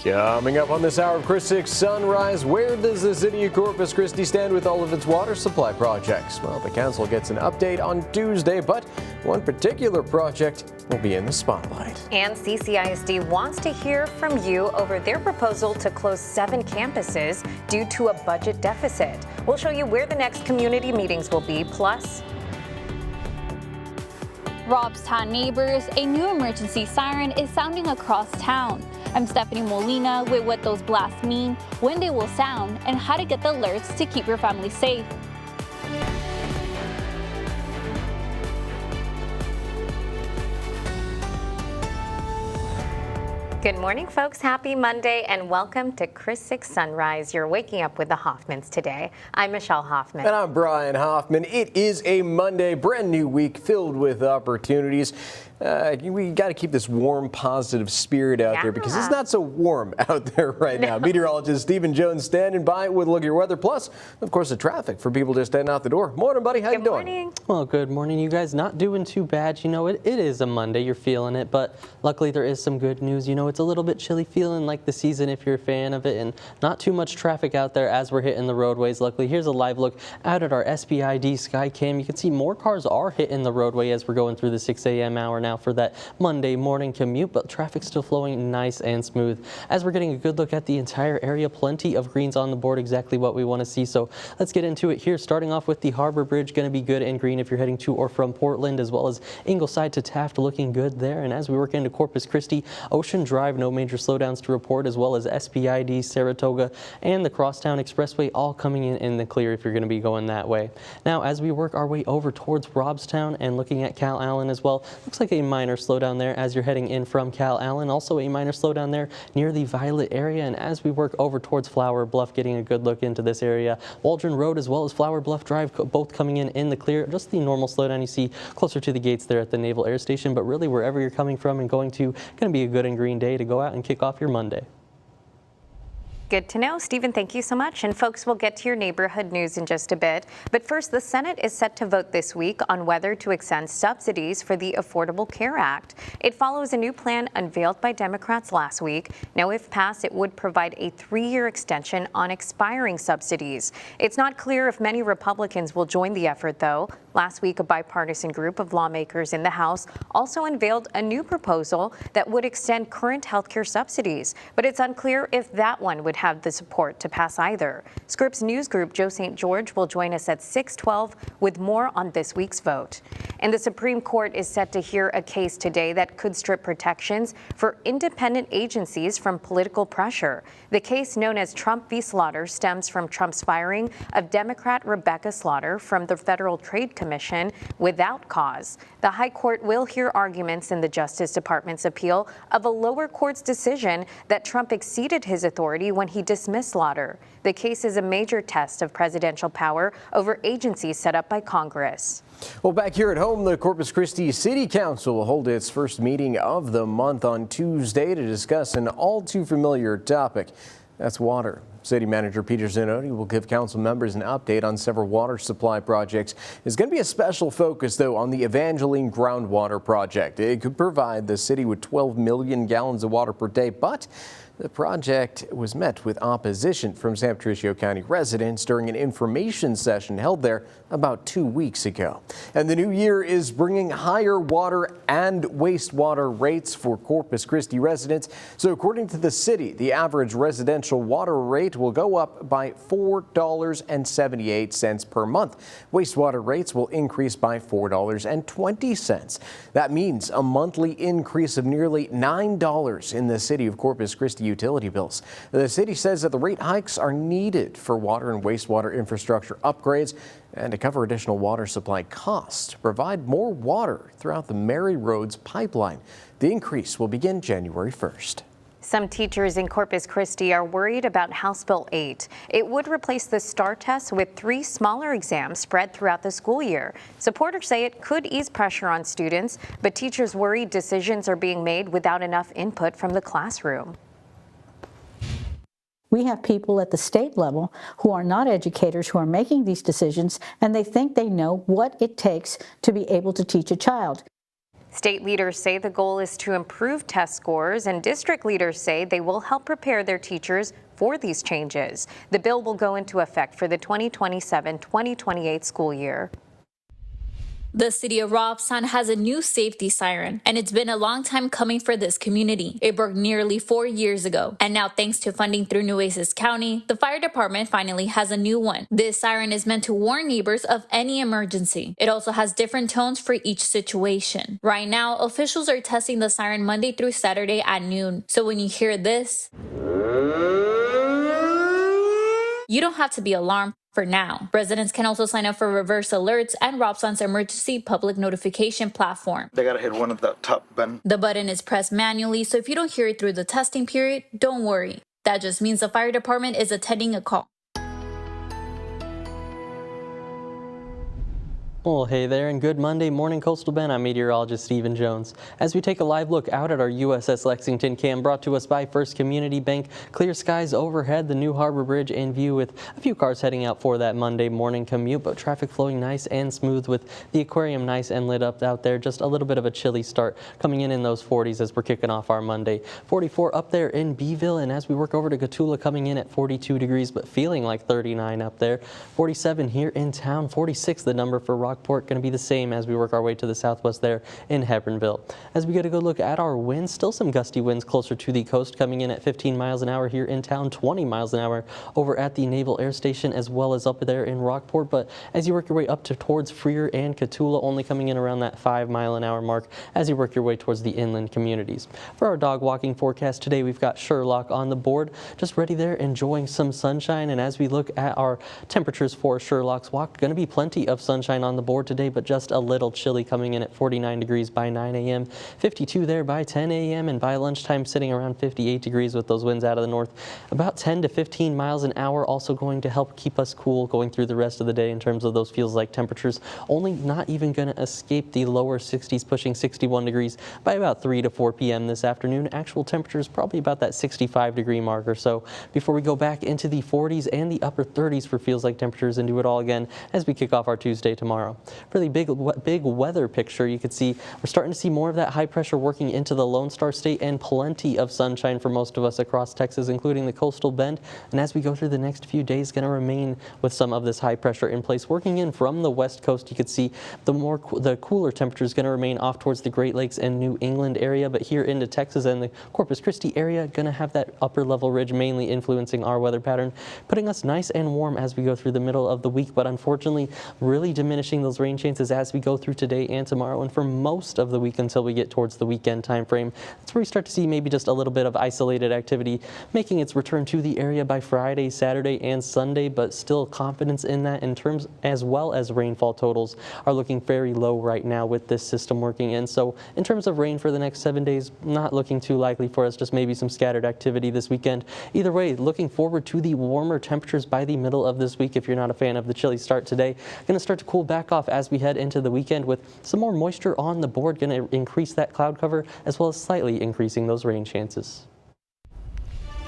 Coming up on this hour of Chris 6 Sunrise, where does the city of Corpus Christi stand with all of its water supply projects? Well, the council gets an update on Tuesday, but one particular project will be in the spotlight. And CCISD wants to hear from you over their proposal to close 7 campuses due to a budget deficit. We'll show you where the next community meetings will be, plus Robstown neighbors, a new emergency siren is sounding across town. I'm Stephanie Molina with what those blasts mean, when they will sound, and how to get the alerts to keep your family safe. Good morning, folks. Happy Monday and welcome to Chris 6 Sunrise. You're waking up with the Hoffmans today. I'm Michelle Hoffman. And I'm Brian Hoffman. It is a Monday, brand new week filled with opportunities. We got to keep this warm, positive spirit out there because it's not so warm out there right now. Meteorologist Stephen Jones standing by with a look at your weather, plus, of course, the traffic for people just heading out the door. Morning, buddy. How you doing? Morning. Well, good morning, you guys. Not doing too bad. You know, it is a Monday. You're feeling it, but luckily there is some good news. You know, it's a little bit chilly feeling like the season if you're a fan of it, and not too much traffic out there as we're hitting the roadways. Luckily, here's a live look out at our SPID Skycam. You can see more cars are hitting the roadway as we're going through the 6 a.m. hour now for that Monday morning commute, but traffic's still flowing nice and smooth. As we're getting a good look at the entire area, plenty of greens on the board, exactly what we want to see. So let's get into it here. Starting off with the Harbor Bridge, going to be good and green if you're heading to or from Portland, as well as Ingleside to Taft, looking good there. And as we work into Corpus Christi, Ocean Drive, no major slowdowns to report, as well as SPID, Saratoga, and the Crosstown Expressway, all coming in the clear if you're going to be going that way. Now, as we work our way over towards Robstown and looking at Cal Allen as well, looks like a minor slowdown there as you're heading in from Cal Allen. Also a minor slowdown there near the Violet area. And as we work over towards Flower Bluff, getting a good look into this area, Waldron Road as well as Flower Bluff Drive, both coming in the clear. Just the normal slowdown you see closer to the gates there at the Naval Air Station, but really wherever you're coming from and going to, going to be a good and green day to go out and kick off your Monday. Good to know. Stephen, thank you so much. And folks, we'll get to your neighborhood news in just a bit. But first, the Senate is set to vote this week on whether to extend subsidies for the Affordable Care Act. It follows a new plan unveiled by Democrats last week. Now, if passed, it would provide a 3-year extension on expiring subsidies. It's not clear if many Republicans will join the effort, though. Last week, a bipartisan group of lawmakers in the House also unveiled a new proposal that would extend current health care subsidies. But it's unclear if that one would have the support to pass either. Scripps News Group Joe St. George will join us at 6:12 with more on this week's vote. And the Supreme Court is set to hear a case today that could strip protections for independent agencies from political pressure. The case, known as Trump v. Slaughter, stems from Trump's firing of Democrat Rebecca Slaughter from the Federal Trade Commission without cause. The High Court will hear arguments in the Justice Department's appeal of a lower court's decision that Trump exceeded his authority when he dismissed Slaughter. The case is a major test of presidential power over agencies set up by Congress. Well, back here at home, the Corpus Christi City Council will hold its first meeting of the month on Tuesday to discuss an all too familiar topic. That's water. City Manager Peter Zanotti will give council members an update on several water supply projects. There's going to be a special focus, though, on the Evangeline groundwater project. It could provide the city with 12 million gallons of water per day, but the project was met with opposition from San Patricio County residents during an information session held there about 2 weeks ago. And the new year is bringing higher water and wastewater rates for Corpus Christi residents. So according to the city, the average residential water rate will go up by $4.78 per month. Wastewater rates will increase by $4.20. That means a monthly increase of nearly $9 in the city of Corpus Christi utility bills. The city says that the rate hikes are needed for water and wastewater infrastructure upgrades and to cover additional water supply costs to provide more water throughout the Mary Roads pipeline. The increase will begin January 1st. Some teachers in Corpus Christi are worried about House Bill 8. It would replace the STAR test with 3 smaller exams spread throughout the school year. Supporters say it could ease pressure on students, but teachers worry decisions are being made without enough input from the classroom. We have people at the state level who are not educators who are making these decisions, and they think they know what it takes to be able to teach a child. State leaders say the goal is to improve test scores, and district leaders say they will help prepare their teachers for these changes. The bill will go into effect for the 2027-2028 school year. The city of Robson has a new safety siren, and it's been a long time coming for this community. It broke nearly 4 years ago, and now thanks to funding through Nueces County, the fire department finally has a new one. This siren is meant to warn neighbors of any emergency. It also has different tones for each situation. Right now, officials are testing the siren Monday through Saturday at noon, so when you hear this, you don't have to be alarmed. For now, residents can also sign up for reverse alerts and Robson's emergency public notification platform. They gotta hit one of the top button. The button is pressed manually, so if you don't hear it through the testing period, don't worry. That just means the fire department is attending a call. Well, hey there, and good Monday morning, Coastal Bend. I'm meteorologist Stephen Jones. As we take a live look out at our USS Lexington cam brought to us by First Community Bank, clear skies overhead, the new Harbor Bridge in view with a few cars heading out for that Monday morning commute, but traffic flowing nice and smooth with the aquarium nice and lit up out there. Just a little bit of a chilly start coming in those 40s as we're kicking off our Monday. 44 up there in Beeville, and as we work over to Cotulla, coming in at 42 degrees, but feeling like 39 up there. 47 here in town, 46 the number for Rockport, going to be the same as we work our way to the southwest there in Hebronville. As we get a good look at our winds, still some gusty winds closer to the coast, coming in at 15 miles an hour here in town, 20 miles an hour over at the Naval Air Station, as well as up there in Rockport. But as you work your way up towards Freer and Cotulla, only coming in around that 5 mile an hour mark as you work your way towards the inland communities. For our dog walking forecast today, we've got Sherlock on the board, just ready there enjoying some sunshine. And as we look at our temperatures for Sherlock's Walk, going to be plenty of sunshine on the board today, but just a little chilly, coming in at 49 degrees by 9 a.m., 52 there by 10 a.m., and by lunchtime sitting around 58 degrees with those winds out of the north, about 10 to 15 miles an hour, also going to help keep us cool going through the rest of the day in terms of those feels like temperatures. Only not even going to escape the lower 60s, pushing 61 degrees by about 3 to 4 p.m. this afternoon. Actual temperatures probably about that 65 degree mark or so before we go back into the 40s and the upper 30s for feels like temperatures and do it all again as we kick off our Tuesday tomorrow. Really big weather picture. You can see we're starting to see more of that high pressure working into the Lone Star State, and plenty of sunshine for most of us across Texas, including the Coastal Bend. And as we go through the next few days, going to remain with some of this high pressure in place working in from the west coast. You can see the cooler temperature is going to remain off towards the Great Lakes and New England area, but here into Texas and the Corpus Christi area, going to have that upper level ridge mainly influencing our weather pattern, putting us nice and warm as we go through the middle of the week, but unfortunately really diminishing those rain chances as we go through today and tomorrow, and for most of the week until we get towards the weekend time frame. That's where we start to see maybe just a little bit of isolated activity making its return to the area by Friday, Saturday, and Sunday, but still confidence in that in terms as well as rainfall totals are looking very low right now with this system working in. So in terms of rain for the next 7 days, not looking too likely for us, just maybe some scattered activity this weekend. Either way, looking forward to the warmer temperatures by the middle of this week if you're not a fan of the chilly start today. Going to start to cool back off as we head into the weekend with some more moisture on the board, going to increase that cloud cover as well as slightly increasing those rain chances.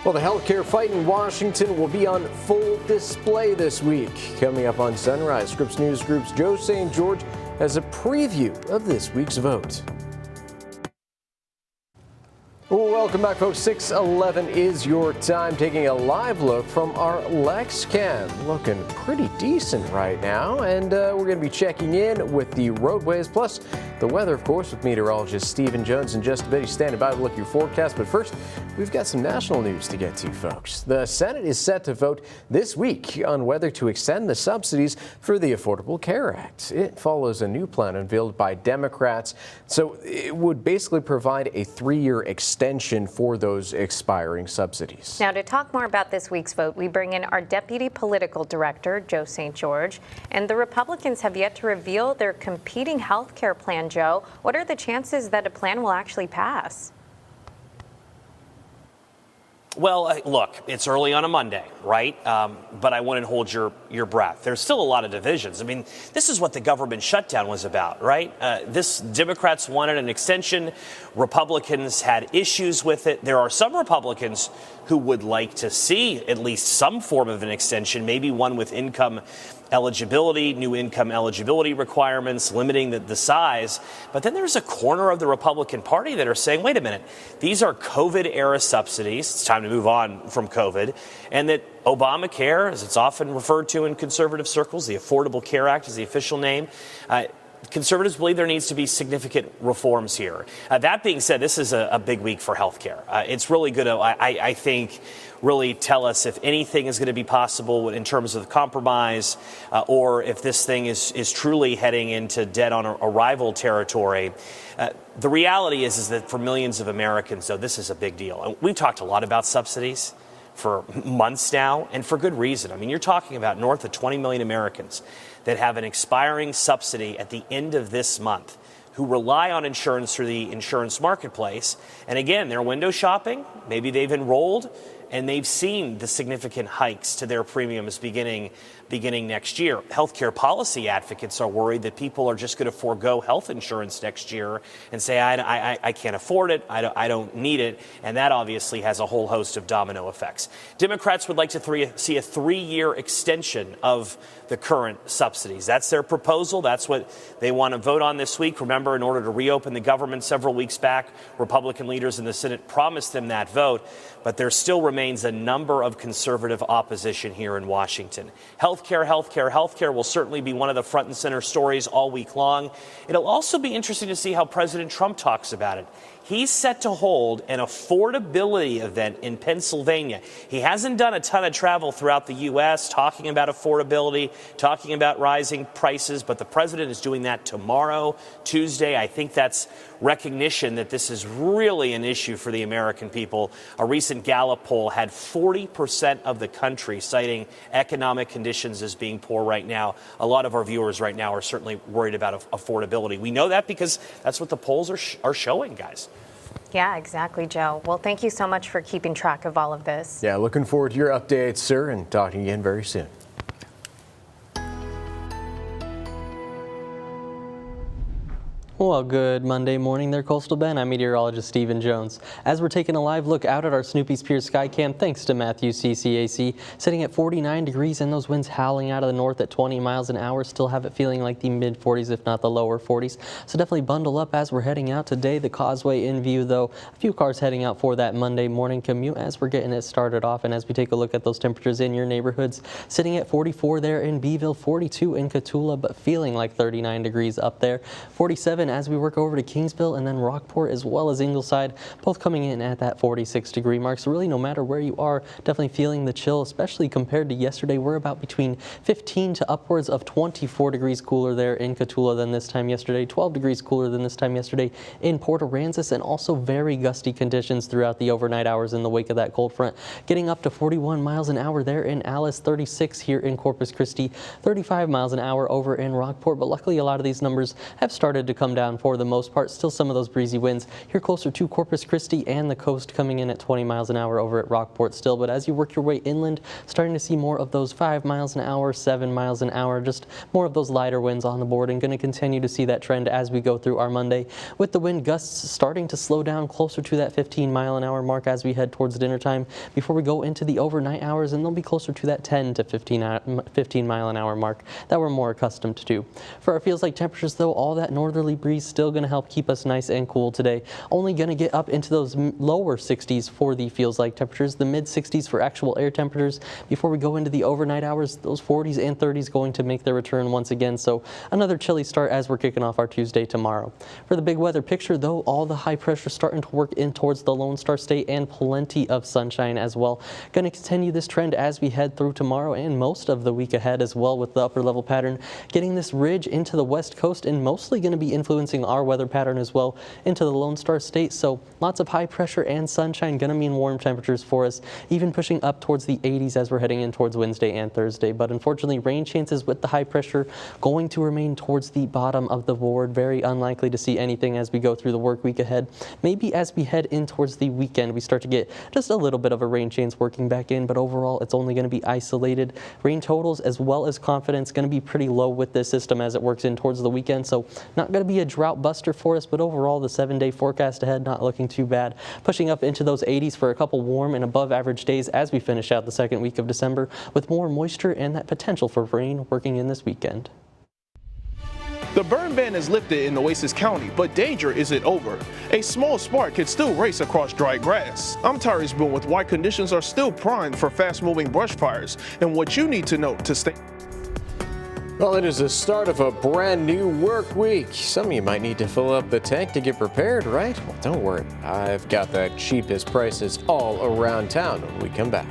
Well, the healthcare fight in Washington will be on full display this week. Coming up on Sunrise, Scripps News Group's Joe St. George has a preview of this week's vote. Welcome back, folks. 6:11 is your time. Taking a live look from our LexCam. Looking pretty decent right now. And we're going to be checking in with the roadways, plus the weather, of course, with meteorologist Stephen Jones in just a bit. He's standing by to look at your forecast. But first, we've got some national news to get to, folks. The Senate is set to vote this week on whether to extend the subsidies for the Affordable Care Act. It follows a new plan unveiled by Democrats. So it would basically provide a 3-year extension for those expiring subsidies. Now, to talk more about this week's vote, we bring in our Deputy Political Director, Joe St. George. And the Republicans have yet to reveal their competing health care plan, Joe. What are the chances that a plan will actually pass? Well, look, it's early on a Monday, right? But I wouldn't hold your breath. There's still a lot of divisions. I mean, this is what the government shutdown was about, right? Democrats wanted an extension. Republicans had issues with it. There are some Republicans who would like to see at least some form of an extension, maybe one with income eligibility, new income eligibility requirements, limiting the size. But then there's a corner of the Republican Party that are saying, wait a minute, these are COVID-era subsidies. It's time to move on from COVID. And that Obamacare, as it's often referred to in conservative circles, the Affordable Care Act is the official name, conservatives believe there needs to be significant reforms here. That being said, this is a big week for health care. It's really going to, I think, really tell us if anything is going to be possible in terms of compromise or if this thing is truly heading into dead on arrival territory. The reality is that for millions of Americans, though, this is a big deal. And we've talked a lot about subsidies for months now, and for good reason. I mean, you're talking about north of 20 million Americans that have an expiring subsidy at the end of this month who rely on insurance through the insurance marketplace. And again, they're window shopping. Maybe they've enrolled and they've seen the significant hikes to their premiums beginning next year. Healthcare policy advocates are worried that people are just going to forego health insurance next year and say, I can't afford it, I don't need it, and that obviously has a whole host of domino effects. Democrats would like to see a 3-year extension of the current subsidies. That's their proposal. That's what they want to vote on this week. Remember, in order to reopen the government several weeks back, Republican leaders in the Senate promised them that vote, but there still remains a number of conservative opposition here in Washington. Healthcare will certainly be one of the front and center stories all week long. It'll also be interesting to see how President Trump talks about it. He's set to hold an affordability event in Pennsylvania. He hasn't done a ton of travel throughout the U.S. talking about affordability, talking about rising prices, but the president is doing that tomorrow, Tuesday. I think that's recognition that this is really an issue for the American people. A recent Gallup poll had 40% of the country citing economic conditions as being poor right now. A lot of our viewers right now are certainly worried about affordability. We know that because that's what the polls are showing, guys. Yeah, exactly, Joe. Well, thank you so much for keeping track of all of this. Yeah, looking forward to your updates, sir, and talking again very soon. Well, good Monday morning there, Coastal Bend. I'm meteorologist Stephen Jones. As we're taking a live look out at our Snoopy's Pier Skycam, thanks to Matthew CCAC, sitting at 49 degrees and those winds howling out of the north at 20 miles an hour. Still have it feeling like the mid 40s, if not the lower 40s. So definitely bundle up as we're heading out today. The causeway in view, though. A few cars heading out for that Monday morning commute as we're getting it started off. And as we take a look at those temperatures in your neighborhoods, sitting at 44 there in Beeville, 42 in Cotulla, but feeling like 39 degrees up there. 47 as we work over to Kingsville and then Rockport as well as Ingleside, both coming in at that 46 degree mark. So really no matter where you are, definitely feeling the chill, especially compared to yesterday. We're about between 15 to upwards of 24 degrees cooler there in Cotulla than this time yesterday, 12 degrees cooler than this time yesterday in Port Aransas, and also very gusty conditions throughout the overnight hours in the wake of that cold front, getting up to 41 miles an hour there in Alice, 36 here in Corpus Christi, 35 miles an hour over in Rockport. But luckily a lot of these numbers have started to come down for the most part. Still some of those breezy winds here closer to Corpus Christi and the coast, coming in at 20 miles an hour over at Rockport still. But as you work your way inland, starting to see more of those 5 miles an hour, 7 miles an hour, just more of those lighter winds on the board, and going to continue to see that trend as we go through our Monday, with the wind gusts starting to slow down closer to that 15 mile an hour mark as we head towards dinner time before we go into the overnight hours, and they'll be closer to that 10 to 15 mile an hour mark that we're more accustomed to. For our feels like temperatures, though, all that northerly breeze still going to help keep us nice and cool today. Only going to get up into those lower 60s for the feels like temperatures, the mid 60s for actual air temperatures before we go into the overnight hours. Those 40s and 30s going to make their return once again. So another chilly start as we're kicking off our Tuesday tomorrow. For the big weather picture, though, all the high pressure starting to work in towards the Lone Star State and plenty of sunshine as well. Going to continue this trend as we head through tomorrow and most of the week ahead as well, with the upper level pattern getting this ridge into the west coast and mostly going to be influenced influencing our weather pattern as well into the Lone Star State. So lots of high pressure and sunshine going to mean warm temperatures for us, even pushing up towards the 80s as we're heading in towards Wednesday and Thursday. But unfortunately, rain chances with the high pressure going to remain towards the bottom of the board. Very unlikely to see anything as we go through the work week ahead. Maybe as we head in towards the weekend, we start to get just a little bit of a rain chance working back in, but overall it's only going to be isolated. Rain totals as well as confidence going to be pretty low with this system as it works in towards the weekend, so not going to be a drought buster for us, but overall the 7-day forecast ahead not looking too bad. Pushing up into those 80s for a couple warm and above average days as we finish out the second week of December, with more moisture and that potential for rain working in this weekend. The burn ban is lifted in Nueces County, but danger isn't over. A small spark can still race across dry grass. I'm Tyrese Boone with why conditions are still primed for fast-moving brush fires and what you need to know to stay. Well, it is the start of a brand new work week. Some of you might need to fill up the tank to get prepared, right? Well, don't worry. I've got the cheapest prices all around town when we come back.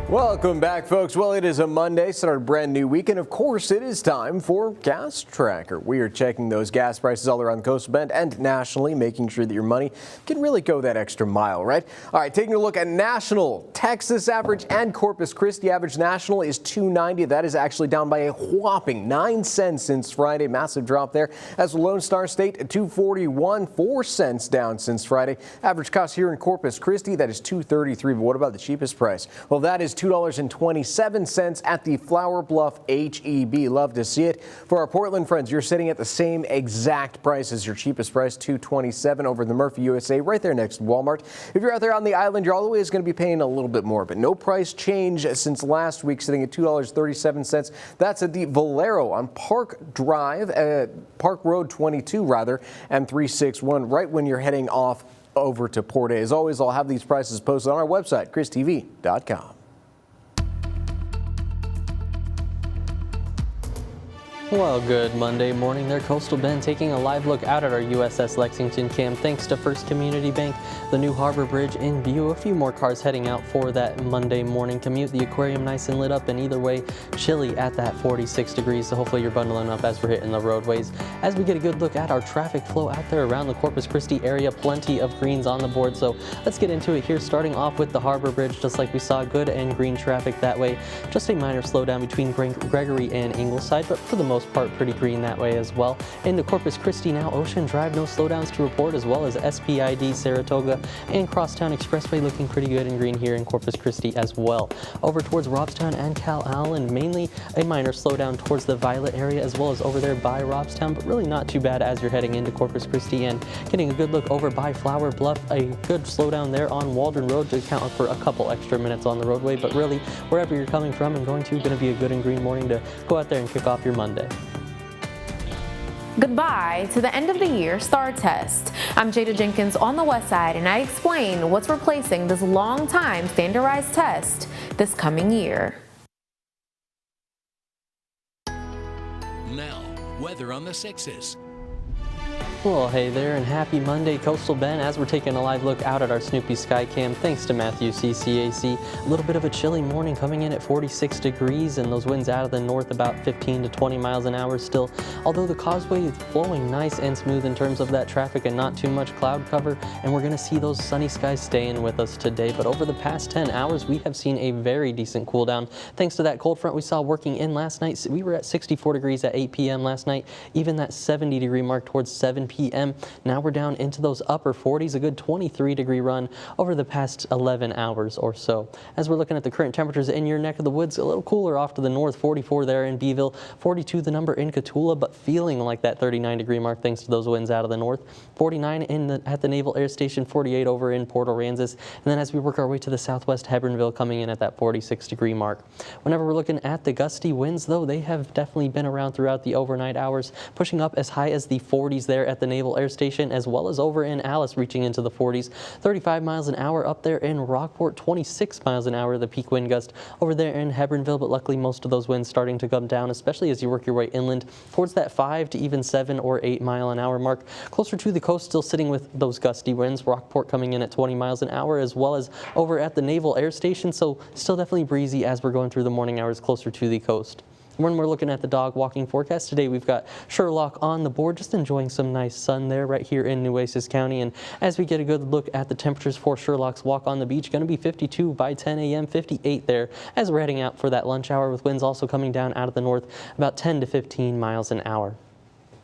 Welcome back, folks. Well, it is a Monday, started a brand new week, and of course, it is time for Gas Tracker. We are checking those gas prices all around the Coastal Bend and nationally, making sure that your money can really go that extra mile, right? All right, taking a look at national Texas average and Corpus Christi average. National is $2.90. That is actually down by a whopping 9 cents since Friday. Massive drop there. As Lone Star State, $2.41, 4 cents down since Friday. Average cost here in Corpus Christi, that is $2.33. But what about the cheapest price? Well, that is $2.27 at the Flower Bluff HEB. Love to see it. For our Portland friends, you're sitting at the same exact price as your cheapest price, $2.27 over the Murphy USA, right there next to Walmart. If you're out there on the island, you're always going to be paying a little bit more, but no price change since last week, sitting at $2.37. That's at the Valero on Park Road 22 rather, and 361, right when you're heading off over to Port A. As always, I'll have these prices posted on our website, KrisTV.com. Well, good Monday morning there, Coastal Bend, taking a live look out at our USS Lexington Cam. Thanks to First Community Bank, the new Harbor Bridge in view. A few more cars heading out for that Monday morning commute. The aquarium nice and lit up, and either way, chilly at that 46 degrees. So hopefully you're bundling up as we're hitting the roadways. As we get a good look at our traffic flow out there around the Corpus Christi area, plenty of greens on the board. So let's get into it here, starting off with the Harbor Bridge. Just like we saw, good and green traffic that way. Just a minor slowdown between Gregory and Ingleside, but for the most part pretty green that way as well. Into Corpus Christi now, Ocean Drive, no slowdowns to report, as well as SPID, Saratoga, and Crosstown Expressway looking pretty good and green here in Corpus Christi as well. Over towards Robstown and Cal Allen, mainly a minor slowdown towards the Violet area, as well as over there by Robstown, but really not too bad as you're heading into Corpus Christi. And getting a good look over by Flower Bluff, a good slowdown there on Waldron Road to account for a couple extra minutes on the roadway, but really wherever you're coming from and going to be a good and green morning to go out there and kick off your Monday. Goodbye to the end of the year STAR test. I'm Jada Jenkins on the West Side, and I explain what's replacing this long-time standardized test this coming year. Now, weather on the 6s. Well, hey there, and happy Monday, Coastal Bend, as we're taking a live look out at our Snoopy Sky Cam. Thanks to Matthew CCAC. A little bit of a chilly morning coming in at 46 degrees, and those winds out of the north about 15 to 20 miles an hour still. Although the causeway is flowing nice and smooth in terms of that traffic and not too much cloud cover, and we're going to see those sunny skies staying with us today. But over the past 10 hours, we have seen a very decent cool down. Thanks to that cold front we saw working in last night. We were at 64 degrees at 8 p.m. last night, even that 70 degree mark towards 7 p.m. Now we're down into those upper 40s, a good 23 degree run over the past 11 hours or so. As we're looking at the current temperatures in your neck of the woods, a little cooler off to the north, 44 there in Beeville, 42 the number in Cotulla, but feeling like that 39 degree mark thanks to those winds out of the north, 49 at the Naval Air Station, 48 over in Port Aransas, and then as we work our way to the southwest, Hebronville coming in at that 46 degree mark. Whenever we're looking at the gusty winds, though, they have definitely been around throughout the overnight hours, pushing up as high as the 40s there at the Naval Air Station, as well as over in Alice, reaching into the 40s. 35 miles an hour up there in Rockport, 26 miles an hour, the peak wind gust over there in Hebronville, but luckily most of those winds starting to come down, especially as you work your way inland towards that 5 to even 7 or 8 mile an hour mark. Closer to the coast, still sitting with those gusty winds. Rockport coming in at 20 miles an hour, as well as over at the Naval Air Station, so still definitely breezy as we're going through the morning hours closer to the coast. When we're looking at the dog walking forecast today, we've got Sherlock on the board, just enjoying some nice sun there right here in Nueces County. And as we get a good look at the temperatures for Sherlock's walk on the beach, going to be 52 by 10 a.m., 58 there as we're heading out for that lunch hour, with winds also coming down out of the north about 10 to 15 miles an hour.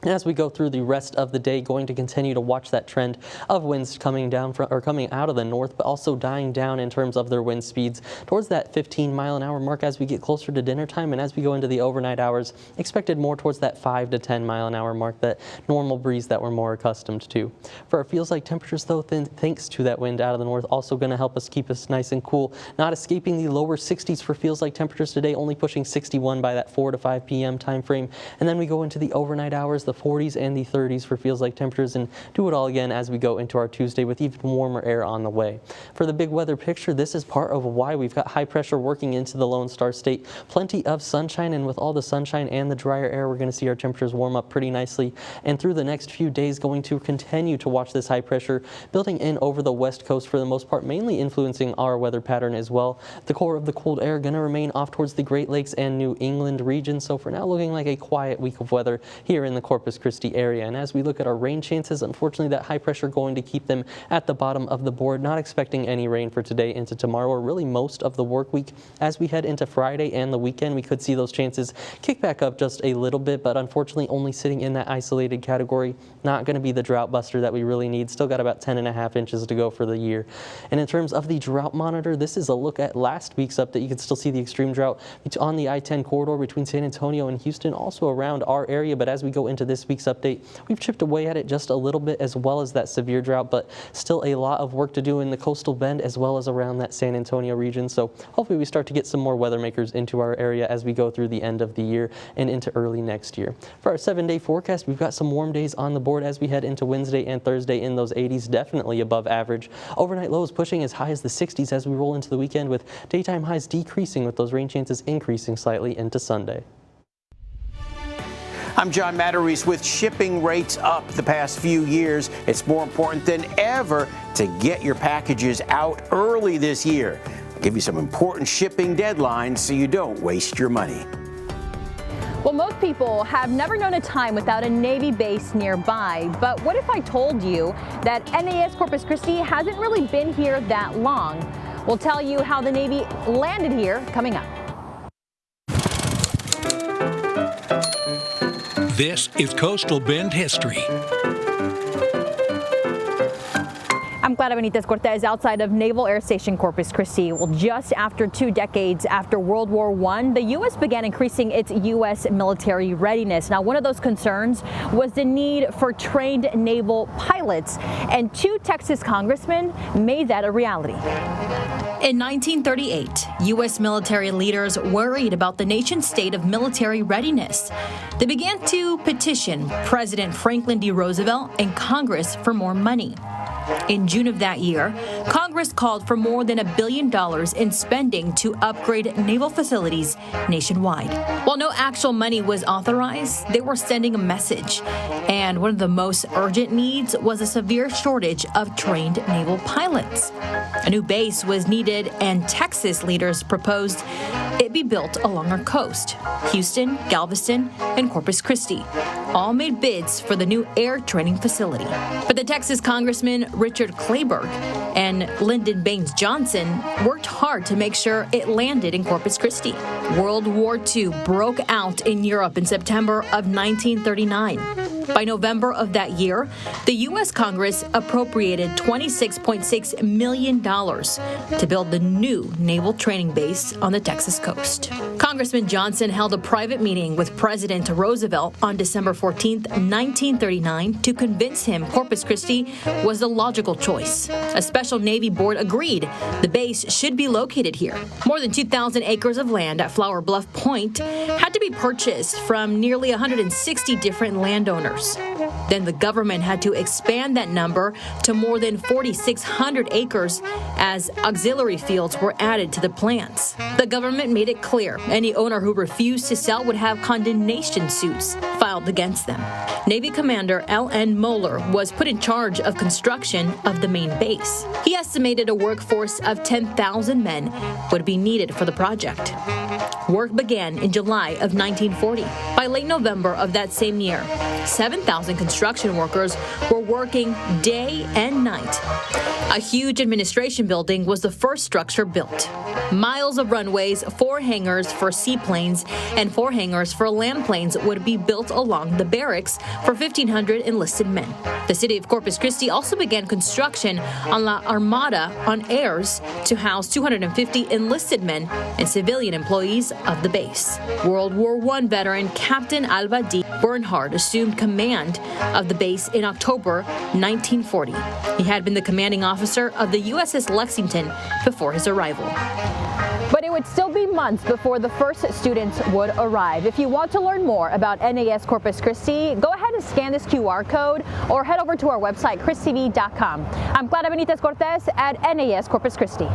As we go through the rest of the day, going to continue to watch that trend of winds coming down coming out of the north, but also dying down in terms of their wind speeds towards that 15 mile an hour mark as we get closer to dinner time. And as we go into the overnight hours, expected more towards that 5 to 10 mile an hour mark, that normal breeze that we're more accustomed to. For our feels like temperatures, though, thanks to that wind out of the north, also going to help us keep us nice and cool, not escaping the lower 60s for feels like temperatures today, only pushing 61 by that 4 to 5 p.m. time frame. And then we go into the overnight hours, the 40s and the 30s for feels like temperatures, and do it all again as we go into our Tuesday with even warmer air on the way. For the big weather picture, this is part of why we've got high pressure working into the Lone Star State. Plenty of sunshine, and with all the sunshine and the drier air, we're going to see our temperatures warm up pretty nicely. And through the next few days, going to continue to watch this high pressure building in over the west coast for the most part, mainly influencing our weather pattern as well. The core of the cold air going to remain off towards the Great Lakes and New England region. So for now, looking like a quiet week of weather here in the Corpus Christi area. And as we look at our rain chances, unfortunately that high pressure going to keep them at the bottom of the board. Not expecting any rain for today into tomorrow, or really most of the work week. As we head into Friday and the weekend, we could see those chances kick back up just a little bit, but unfortunately only sitting in that isolated category. Not going to be the drought buster that we really need. Still got about 10.5 inches to go for the year. And in terms of the drought monitor, this is a look at last week's update. You can still see the extreme drought on the I-10 corridor between San Antonio and Houston, also around our area. But as we go into this week's update, we've chipped away at it just a little bit, as well as that severe drought, but still a lot of work to do in the coastal bend as well as around that San Antonio region. So hopefully we start to get some more weather makers into our area as we go through the end of the year and into early next year. For our 7-day forecast, we've got some warm days on the board as we head into Wednesday and Thursday in those 80s, definitely above average. Overnight lows pushing as high as the 60s as we roll into the weekend, with daytime highs decreasing, with those rain chances increasing slightly into Sunday. I'm John Matarese. With shipping rates up the past few years, it's more important than ever to get your packages out early this year. I'll give you some important shipping deadlines so you don't waste your money. Well, most people have never known a time without a Navy base nearby. But what if I told you that NAS Corpus Christi hasn't really been here that long? We'll tell you how the Navy landed here coming up. This is Coastal Bend History. I'm Clara Benitez Cortez outside of Naval Air Station Corpus Christi. Well, just after 2 decades after World War I, the U.S. began increasing its U.S. military readiness. Now, one of those concerns was the need for trained naval pilots, and 2 Texas congressmen made that a reality. In 1938, U.S. military leaders worried about the nation's state of military readiness. They began to petition President Franklin D. Roosevelt and Congress for more money. In June of that year, Congress called for more than $1 billion in spending to upgrade naval facilities nationwide. While no actual money was authorized, they were sending a message. And one of the most urgent needs was a severe shortage of trained naval pilots. A new base was needed, and Texas leaders proposed it be built along our coast. Houston, Galveston, and Corpus Christi all made bids for the new air training facility. But the Texas Congressman Richard Kleberg and Lyndon Baines Johnson worked hard to make sure it landed in Corpus Christi. World War II broke out in Europe in September of 1939. By November of that year, the U.S. Congress appropriated $26.6 million to build the new naval training base on the Texas coast. Congressman Johnson held a private meeting with President Roosevelt on December 14, 1939, to convince him Corpus Christi was the logical choice. A special Navy board agreed the base should be located here. More than 2,000 acres of land at Flower Bluff Point had to be purchased from nearly 160 different landowners. Then the government had to expand that number to more than 4,600 acres as auxiliary fields were added to the plants. The government made it clear any owner who refused to sell would have condemnation suits filed against them. Navy Commander L.N. Moeller was put in charge of construction of the main base. He estimated a workforce of 10,000 men would be needed for the project. Work began in July of 1940. By late November of that same year, 7,000 construction workers were working day and night. A huge administration building was the first structure built. Miles of runways, 4 hangars for seaplanes, and 4 hangars for land planes would be built along the barracks for 1,500 enlisted men. The city of Corpus Christi also began construction on La Armada on airs to house 250 enlisted men and civilian employees of the base. World War I veteran Captain Alva D. Bernhard assumed command of the base in October 1940. He had been the commanding officer of the USS Lexington before his arrival. But it would still be months before the first students would arrive. If you want to learn more about NAS Corpus Christi, go ahead and scan this QR code or head over to our website, christv.com. I'm Clara Benitez Cortez at NAS Corpus Christi.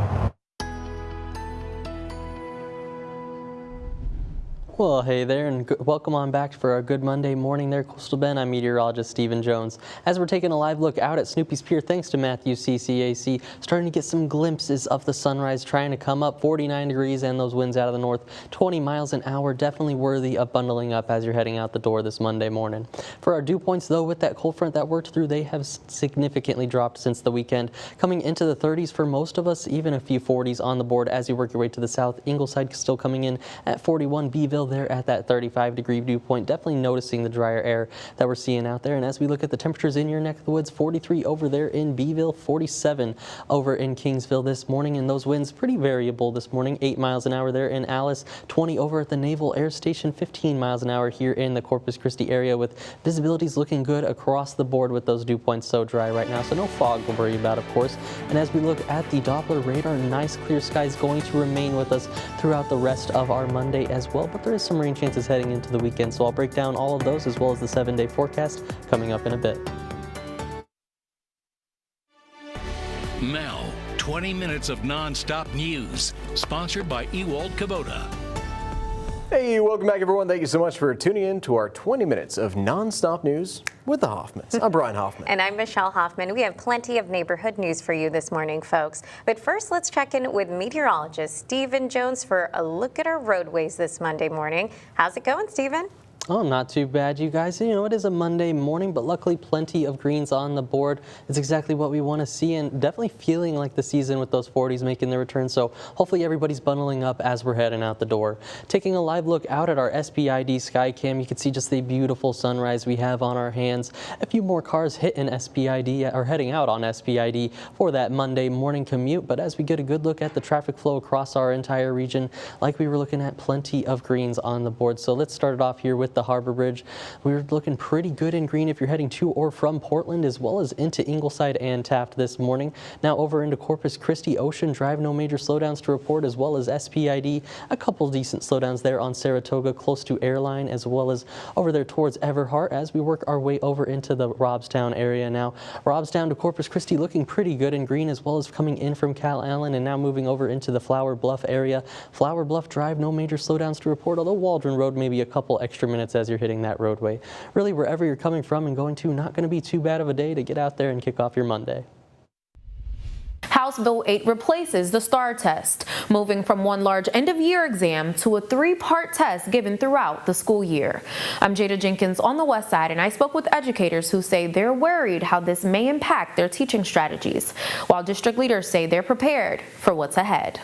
Well, hey there, and welcome on back for a good Monday morning there, Coastal Bend. I'm meteorologist Stephen Jones. As we're taking a live look out at Snoopy's Pier, thanks to Matthew CCAC, starting to get some glimpses of the sunrise trying to come up. 49 degrees and those winds out of the north, 20 miles an hour, definitely worthy of bundling up as you're heading out the door this Monday morning. For our dew points, though, with that cold front that worked through, they have significantly dropped since the weekend, coming into the 30s for most of us, even a few 40s on the board as you work your way to the south. Ingleside still coming in at 41, Beeville there at that 35-degree dew point, definitely noticing the drier air that we're seeing out there. And as we look at the temperatures in your neck of the woods, 43 over there in Beeville, 47 over in Kingsville this morning, and those winds pretty variable this morning, 8 miles an hour there in Alice, 20 over at the Naval Air Station, 15 miles an hour here in the Corpus Christi area, with visibilities looking good across the board with those dew points so dry right now, so no fog to worry about, of course. And as we look at the Doppler radar, nice clear skies going to remain with us throughout the rest of our Monday as well, but there is some rain chances heading into the weekend, so I'll break down all of those as well as the 7-day forecast coming up in a bit. Now, 20 minutes of non-stop news, sponsored by Ewald Kubota. Hey, welcome back, everyone. Thank you so much for tuning in to our 20 minutes of non-stop news with the Hoffmans. I'm Brian Hoffman. And I'm Michelle Hoffman. We have plenty of neighborhood news for you this morning, folks. But first, let's check in with meteorologist Stephen Jones for a look at our roadways this Monday morning. How's it going, Stephen? Oh, not too bad, you guys. You know, it is a Monday morning, but luckily plenty of greens on the board. It's exactly what we want to see, and definitely feeling like the season with those 40s making their return. So hopefully everybody's bundling up as we're heading out the door. Taking a live look out at our SPID Skycam, you can see just the beautiful sunrise we have on our hands. A few more cars hitting SPID or heading out on SPID for that Monday morning commute. But as we get a good look at the traffic flow across our entire region, like we were looking at, plenty of greens on the board. So let's start it off here with the Harbor Bridge. We're looking pretty good in green if you're heading to or from Portland, as well as into Ingleside and Taft this morning. Now over into Corpus Christi, Ocean Drive, no major slowdowns to report, as well as SPID. A couple decent slowdowns there on Saratoga, close to Airline, as well as over there towards Everhart as we work our way over into the Robstown area now. Robstown to Corpus Christi looking pretty good in green, as well as coming in from Cal Allen and now moving over into the Flower Bluff area. Flower Bluff Drive, no major slowdowns to report, although Waldron Road maybe a couple extra minutes as you're hitting that roadway. Really, wherever you're coming from and going to, not going to be too bad of a day to get out there and kick off your Monday. House Bill 8 replaces the STAR test, moving from one large end-of-year exam to a 3-part test given throughout the school year. I'm Jada Jenkins on the West Side, and I spoke with educators who say they're worried how this may impact their teaching strategies, while district leaders say they're prepared for what's ahead.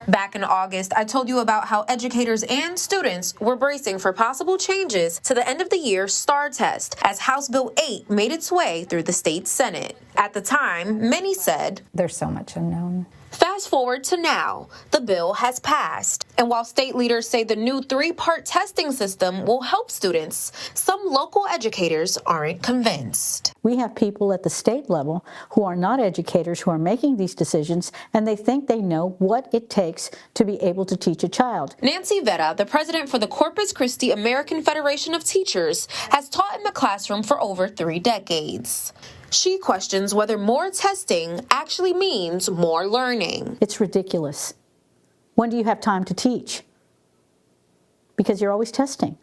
Back in August, I told you about how educators and students were bracing for possible changes to the end-of-the-year STAR test as House Bill 8 made its way through the state Senate. At the time, many said, There's so much unknown. Fast forward to now, the bill has passed. And while state leaders say the new 3-part testing system will help students, some local educators aren't convinced. We have people at the state level who are not educators who are making these decisions, and they think they know what it takes to be able to teach a child. Nancy Vera, the president for the Corpus Christi American Federation of Teachers, has taught in the classroom for over 3 decades. She questions whether more testing actually means more learning. It's ridiculous. When do you have time to teach? Because you're always testing.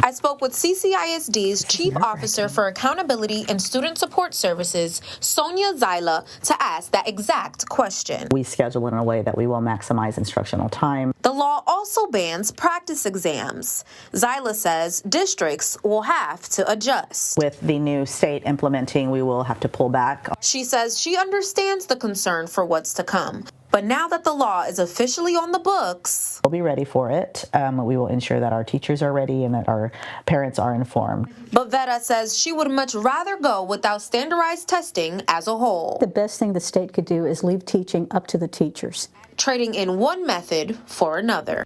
I spoke with CCISD's Chief Officer for Accountability and Student Support Services, Sonia Zyla, to ask that exact question. We schedule in a way that we will maximize instructional time. The law also bans practice exams. Zyla says districts will have to adjust. With the new state implementing, we will have to pull back. She says she understands the concern for what's to come. But now that the law is officially on the books, we'll be ready for it. We will ensure that our teachers are ready and that our parents are informed. But Vera says she would much rather go without standardized testing as a whole. The best thing the state could do is leave teaching up to the teachers. Trading in one method for another.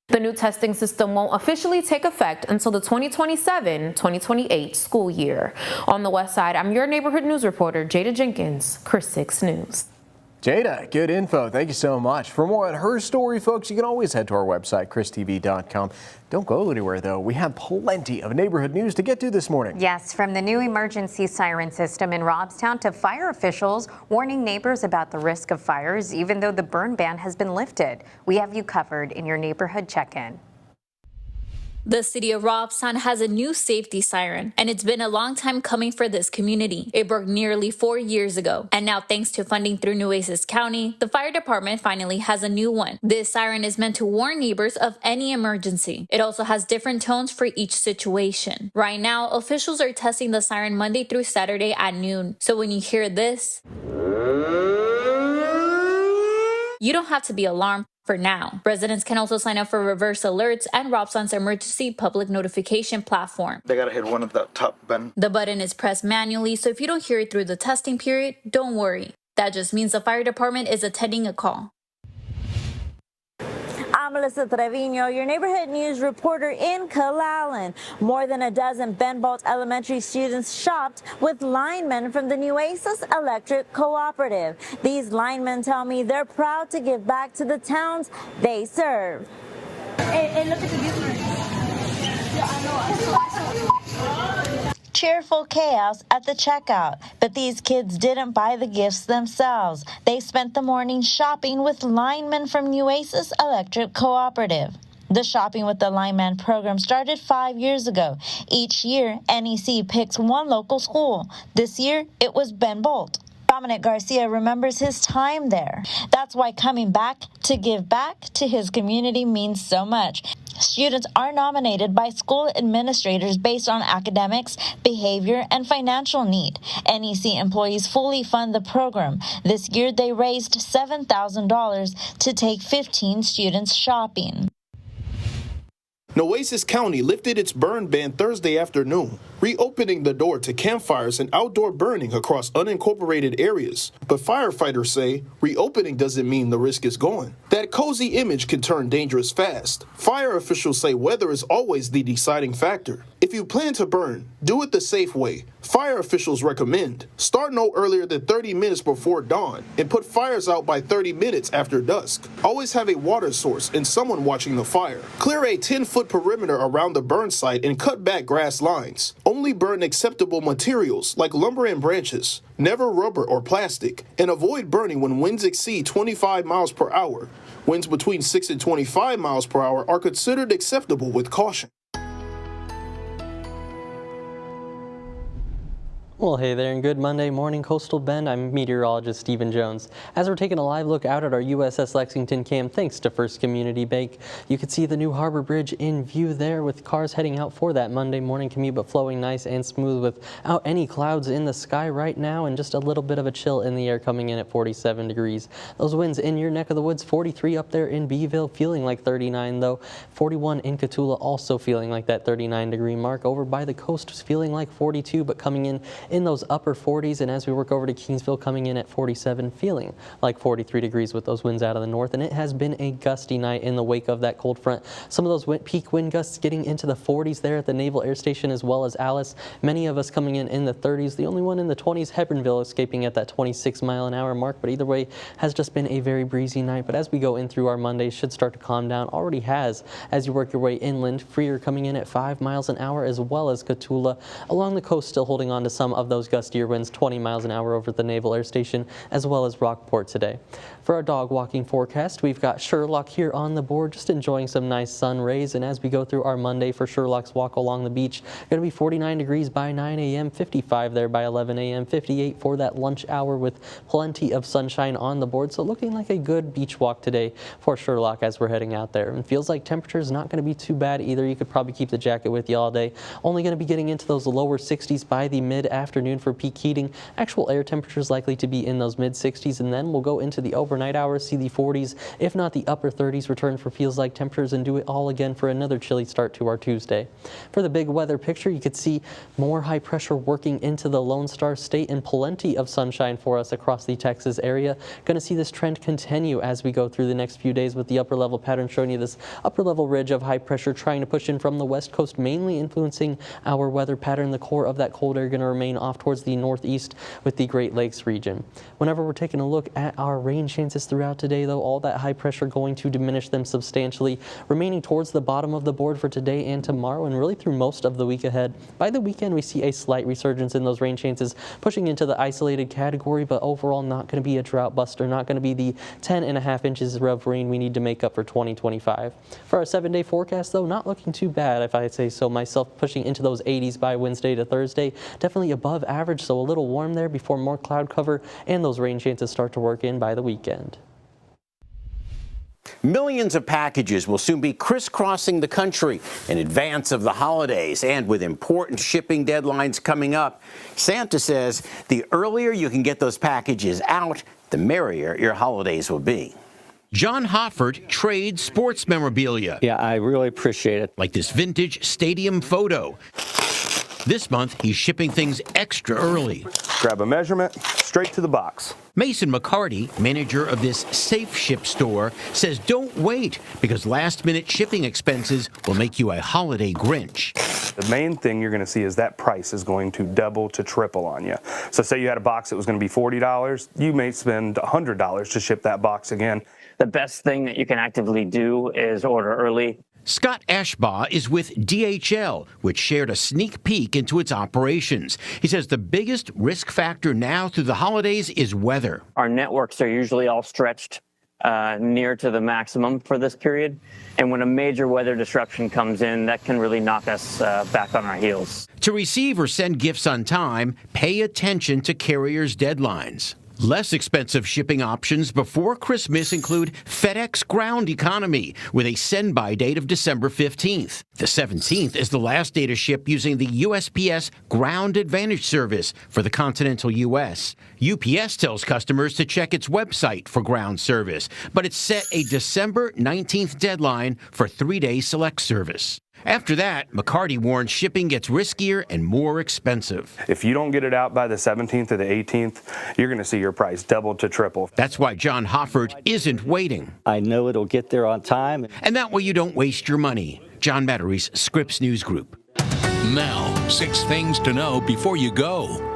The new testing system won't officially take effect until the 2027-2028 school year. On the West Side, I'm your neighborhood news reporter, Jada Jenkins, Chris 6 News. Jada, good info. Thank you so much. For more on her story, folks, you can always head to our website, christv.com. Don't go anywhere, though. We have plenty of neighborhood news to get to this morning. Yes, from the new emergency siren system in Robstown to fire officials warning neighbors about the risk of fires, even though the burn ban has been lifted. We have you covered in your neighborhood check-in. The city of Robstown has a new safety siren, and it's been a long time coming for this community. It broke nearly 4 years ago, and now thanks to funding through Nueces County, the fire department finally has a new one. This siren is meant to warn neighbors of any emergency. It also has different tones for each situation. Right now, officials are testing the siren Monday through Saturday at noon, so when you hear this, you don't have to be alarmed. For now, residents can also sign up for reverse alerts and Robstown's emergency public notification platform. They gotta hit one of the top buttons. The button is pressed manually, so if you don't hear it through the testing period, don't worry. That just means the fire department is attending a call. I'm Melissa Trevino, your neighborhood news reporter in Calallen. More than a dozen Ben Bolt Elementary students shopped with linemen from the Nueces Electric Cooperative. These linemen tell me they're proud to give back to the towns they serve. Hey, look at the difference. Cheerful chaos at the checkout, but these kids didn't buy the gifts themselves. They spent the morning shopping with linemen from Nueces Electric Cooperative. The Shopping with the Lineman program started 5 years ago. Each year, NEC picks one local school. This year, it was Ben Bolt. Dominic Garcia remembers his time there. That's why coming back to give back to his community means so much. Students are nominated by school administrators based on academics, behavior, and financial need. NEC employees fully fund the program. This year, they raised $7,000 to take 15 students shopping. Nueces County lifted its burn ban Thursday afternoon, reopening the door to campfires and outdoor burning across unincorporated areas. But firefighters say reopening doesn't mean the risk is gone. That cozy image can turn dangerous fast. Fire officials say weather is always the deciding factor. If you plan to burn, do it the safe way. Fire officials recommend start no earlier than 30 minutes before dawn and put fires out by 30 minutes after dusk. Always have a water source and someone watching the fire. Clear a 10-foot perimeter around the burn site and cut back grass lines. Only burn acceptable materials like lumber and branches, never rubber or plastic, and avoid burning when winds exceed 25 miles per hour. Winds between 6 and 25 miles per hour are considered acceptable with caution. Well, hey there, and good Monday morning, Coastal Bend. I'm meteorologist Stephen Jones. As we're taking a live look out at our USS Lexington cam, thanks to First Community Bank, you can see the new Harbor Bridge in view there with cars heading out for that Monday morning commute, but flowing nice and smooth without any clouds in the sky right now, and just a little bit of a chill in the air coming in at 47 degrees. Those winds in your neck of the woods, 43 up there in Beeville, feeling like 39 though. 41 in Cotulla, also feeling like that 39 degree mark. Over by the coast, feeling like 42, but coming in in those upper 40s. And as we work over to Kingsville, coming in at 47, feeling like 43 degrees with those winds out of the north. And it has been a gusty night in the wake of that cold front. Some of those peak wind gusts getting into the 40s there at the Naval Air Station as well as Alice. Many of us coming in the 30s. The only one in the 20s, Hebronville, escaping at that 26-mile-an-hour mark. But either way, has just been a very breezy night. But as we go in through our Monday, should start to calm down. Already has as you work your way inland. Freer coming in at 5 miles an hour, as well as Cotulla. Along the coast, still holding on to some of those gustier winds, 20 miles an hour over the Naval Air Station, as well as Rockport today. For our dog walking forecast, we've got Sherlock here on the board, just enjoying some nice sun rays. And as we go through our Monday for Sherlock's walk along the beach, going to be 49 degrees by 9 a.m., 55 there by 11 a.m., 58 for that lunch hour with plenty of sunshine on the board. So looking like a good beach walk today for Sherlock as we're heading out there. And feels like temperatures not going to be too bad either. You could probably keep the jacket with you all day. Only going to be getting into those lower 60s by the mid-afternoon for peak heating. Actual air temperatures likely to be in those mid-60s, and then we'll go into the overnight hours, see the 40s, if not the upper 30s, return for feels like temperatures and do it all again for another chilly start to our Tuesday. For the big weather picture, you could see more high pressure working into the Lone Star State and plenty of sunshine for us across the Texas area. Going to see this trend continue as we go through the next few days with the upper level pattern showing you this upper level ridge of high pressure trying to push in from the west coast, mainly influencing our weather pattern. The core of that cold air going to remain off towards the northeast with the Great Lakes region. Whenever we're taking a look at our rain chances throughout today, though, all that high pressure going to diminish them substantially, remaining towards the bottom of the board for today and tomorrow, and really through most of the week ahead. By the weekend, we see a slight resurgence in those rain chances, pushing into the isolated category, but overall not going to be a drought buster, not going to be the 10.5 inches of rain we need to make up for 2025. For our 7-day forecast, though, not looking too bad, if I say so myself, pushing into those 80s by Wednesday to Thursday. Definitely above average, so a little warm there before more cloud cover and those rain chances start to work in by the weekend. Millions of packages will soon be crisscrossing the country in advance of the holidays, and with important shipping deadlines coming up, Santa says the earlier you can get those packages out, the merrier your holidays will be. John Hoffert trades sports memorabilia. Yeah, I really appreciate it. Like this vintage stadium photo. This month, he's shipping things extra early. Grab a measurement, straight to the box. Mason McCarty, manager of this Safe Ship store, says don't wait because last-minute shipping expenses will make you a holiday Grinch. The main thing you're going to see is that price is going to double to triple on you. So say you had a box that was going to be $40, you may spend $100 to ship that box again. The best thing that you can actively do is order early. Scott Ashbaugh is with DHL, which shared a sneak peek into its operations. He says the biggest risk factor now through the holidays is weather. Our networks are usually all stretched near to the maximum for this period. And when a major weather disruption comes in, that can really knock us back on our heels. To receive or send gifts on time, pay attention to carriers' deadlines. Less expensive shipping options before Christmas include FedEx Ground Economy with a send-by date of December 15th. The 17th is the last day to ship using the USPS Ground Advantage service for the continental U.S. UPS tells customers to check its website for ground service, but it's set a December 19th deadline for 3-day select service. After that, McCarty warns shipping gets riskier and more expensive. If you don't get it out by the 17th or the 18th, you're going to see your price double to triple. That's why John Hoffert isn't waiting. I know it'll get there on time. And that way you don't waste your money. John Mattery's Scripps News Group. Now, 6 things to know before you go.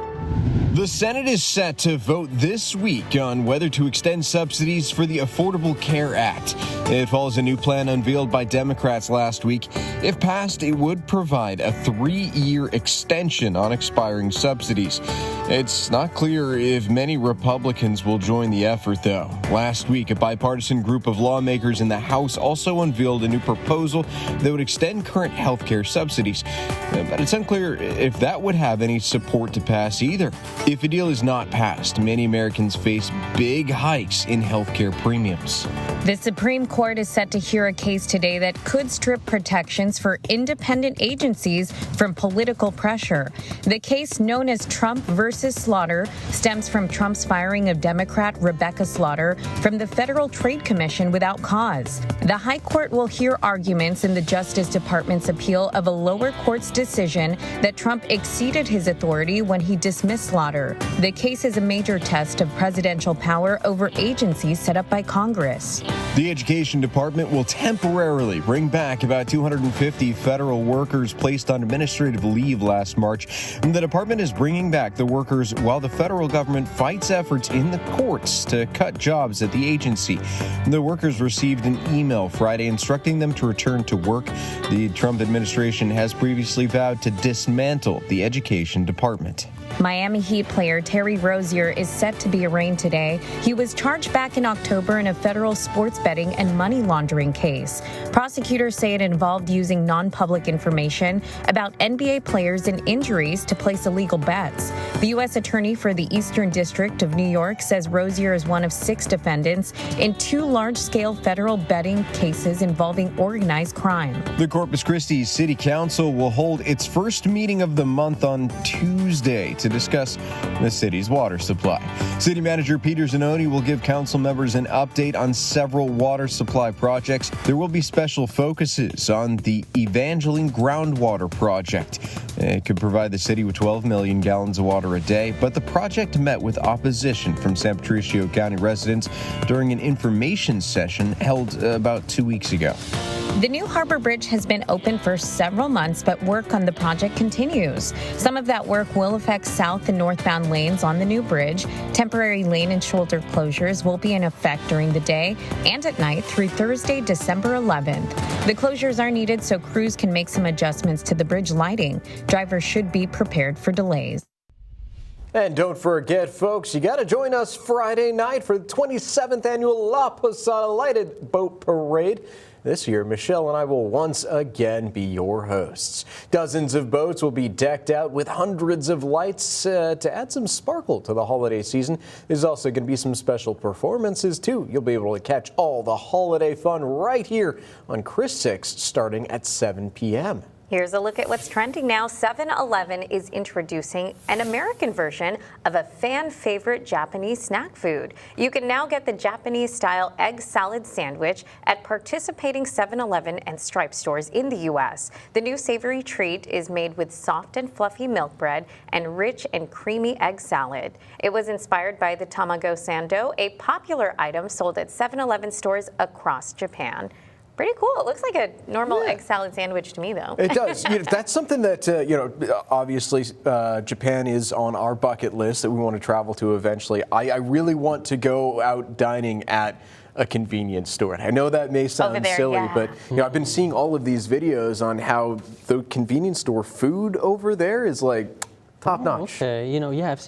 The Senate is set to vote this week on whether to extend subsidies for the Affordable Care Act. It follows a new plan unveiled by Democrats last week. If passed, it would provide a 3-year extension on expiring subsidies. It's not clear if many Republicans will join the effort, though. Last week, a bipartisan group of lawmakers in the House also unveiled a new proposal that would extend current health care subsidies. But it's unclear if that would have any support to pass either. If a deal is not passed, many Americans face big hikes in healthcare premiums. The Supreme Court is set to hear a case today that could strip protections for independent agencies from political pressure. The case known as Trump versus versus Slaughter stems from Trump's firing of Democrat Rebecca Slaughter from the Federal Trade Commission without cause. The High Court will hear arguments in the Justice Department's appeal of a lower court's decision that Trump exceeded his authority when he dismissed Slaughter. The case is a major test of presidential power over agencies set up by Congress. The Education Department will temporarily bring back about 250 federal workers placed on administrative leave last March. The department is bringing back the workers while the federal government fights efforts in the courts to cut jobs at the agency. The workers received an email Friday instructing them to return to work. The Trump administration has previously vowed to dismantle the Education Department. Miami Heat player Terry Rozier is set to be arraigned today. He was charged back in October in a federal sports betting and money laundering case. Prosecutors say it involved using non-public information about NBA players and injuries to place illegal bets. The U.S. Attorney for the Eastern District of New York says Rozier is one of 6 defendants in 2 large-scale federal betting cases involving organized crime. The Corpus Christi City Council will hold its first meeting of the month on Tuesday to discuss the city's water supply. City Manager Peter Zinoni will give council members an update on several water supply projects. There will be special focuses on the Evangeline Groundwater Project. It could provide the city with 12 million gallons of water a day, but the project met with opposition from San Patricio County residents during an information session held about 2 weeks ago. The new Harbor Bridge has been open for several months, but work on the project continues. Some of that work will affect south and northbound lanes on the new bridge. Temporary lane and shoulder closures will be in effect during the day and at night through Thursday, December 11th. The closures are needed so crews can make some adjustments to the bridge lighting. Drivers should be prepared for delays. And don't forget, folks, you got to join us Friday night for the 27th annual La Posada Lighted Boat Parade. This year, Michelle and I will once again be your hosts. Dozens of boats will be decked out with hundreds of lights to add some sparkle to the holiday season. There's also going to be some special performances, too. You'll be able to catch all the holiday fun right here on Chris 6 starting at 7 p.m. Here's a look at what's trending now. 7-Eleven is introducing an American version of a fan favorite Japanese snack food. You can now get the Japanese-style egg salad sandwich at participating 7-Eleven and Stripe stores in the U.S. The new savory treat is made with soft and fluffy milk bread and rich and creamy egg salad. It was inspired by the Tamago Sando, a popular item sold at 7-Eleven stores across Japan. Pretty cool. It looks like a normal egg salad sandwich to me, though. It does. That's something that, obviously Japan is on our bucket list that we want to travel to eventually. I really want to go out dining at a convenience store. I know that may sound silly, but I've been seeing all of these videos on how the convenience store food over there is like top notch. Okay,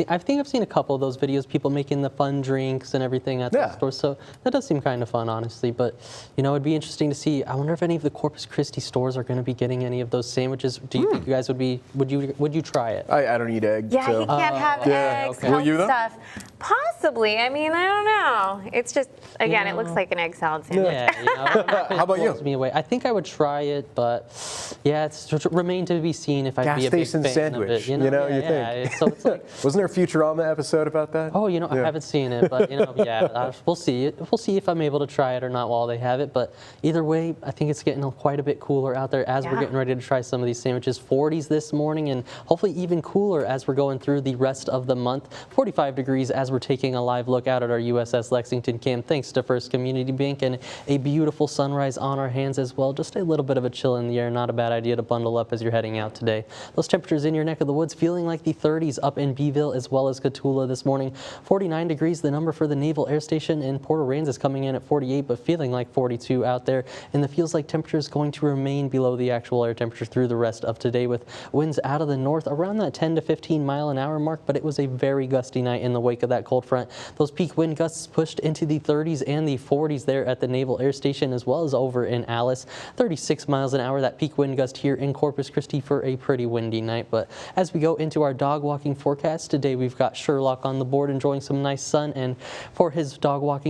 I think I've seen a couple of those videos, people making the fun drinks and everything at the store. So that does seem kind of fun, honestly. But it'd be interesting to see. I wonder if any of the Corpus Christi stores are going to be getting any of those sandwiches. Do you think you guys would be? Would you try it? I don't eat egg. Yeah, so. you can't have eggs, Will you, though? stuff. Possibly. I mean, I don't know. It's just, again, it looks like an egg salad sandwich. Yeah. How about you? Me away. I think I would try it, but it's to remain to be seen if I'd be a big fan sandwich, of it. you think. So it's like, wasn't there a Futurama episode about that? Oh, I haven't seen it, but we'll see. We'll see if I'm able to try it or not while they have it. But either way, I think it's getting quite a bit cooler out there as we're getting ready to try some of these sandwiches. 40s this morning, and hopefully even cooler as we're going through the rest of the month. 45 degrees as we're taking a live look out at our USS Lexington cam, thanks to First Community Bank, and a beautiful sunrise on our hands as well. Just a little bit of a chill in the air. Not a bad idea to bundle up as you're heading out today. Those temperatures in your neck of the woods feeling like the 30s up in Beeville as well as Cotulla this morning. 49 degrees, the number for the Naval Air Station in Port Aransas is coming in at 48, but feeling like 42 out there. And the feels like temperature is going to remain below the actual air temperature through the rest of today, with winds out of the north around that 10 to 15 mile an hour mark. But it was a very gusty night in the wake of that cold front. Those peak wind gusts pushed into the 30s and the 40s there at the Naval Air Station as well as over in Alice. 36 miles an hour, that peak wind gust here in Corpus Christi for a pretty windy night. But as we go into to our dog walking forecast. Today we've got Sherlock on the board enjoying some nice sun, and for his dog walk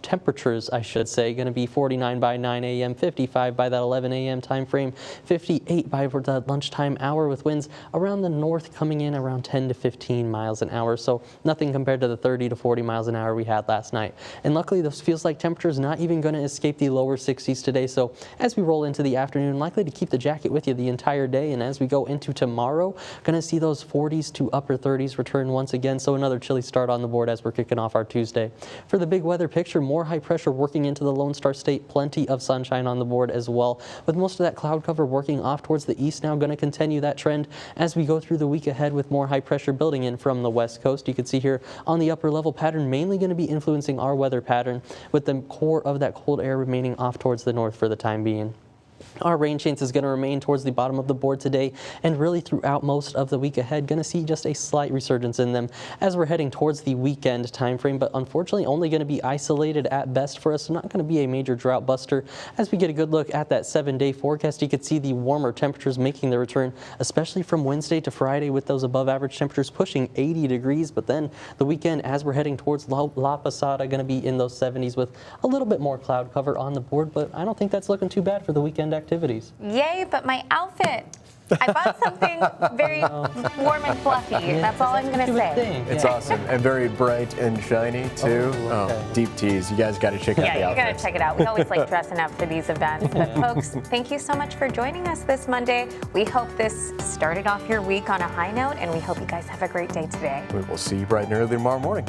temperatures, I should say, going to be 49 by 9 a.m., 55 by that 11 a.m. time frame, 58 by the lunchtime hour, with winds around the north coming in around 10 to 15 miles an hour. So nothing compared to the 30 to 40 miles an hour we had last night. And luckily, this feels like temperatures not even going to escape the lower 60s today. So as we roll into the afternoon, likely to keep the jacket with you the entire day. And as we go into tomorrow, going to see those 40s to upper 30s return once again. So another chilly start on the board as we're kicking off our Tuesday. For the big weather picture, more high pressure working into the Lone Star State. Plenty of sunshine on the board as well, with most of that cloud cover working off towards the east now. Going to continue that trend as we go through the week ahead, with more high pressure building in from the west coast. You can see here on the upper level pattern mainly going to be influencing our weather pattern, with the core of that cold air remaining off towards the north for the time being. Our rain chance is going to remain towards the bottom of the board today, and really throughout most of the week ahead. Going to see just a slight resurgence in them as we're heading towards the weekend time frame, but unfortunately only going to be isolated at best for us. So not going to be a major drought buster. As we get a good look at that 7-day forecast, you can see the warmer temperatures making their return, especially from Wednesday to Friday, with those above average temperatures pushing 80 degrees. But then the weekend, as we're heading towards La Posada, going to be in those 70s with a little bit more cloud cover on the board. But I don't think that's looking too bad for the weekend activities. Yay, but my outfit. I bought something very warm and fluffy. That's all I'm going to say. It's awesome and very bright and shiny too. Oh, deep tease. You guys got to check out the outfits. Yeah, you got to check it out. We always like dressing up for these events. But folks, thank you so much for joining us this Monday. We hope this started off your week on a high note, and we hope you guys have a great day today. We will see you bright and early tomorrow morning.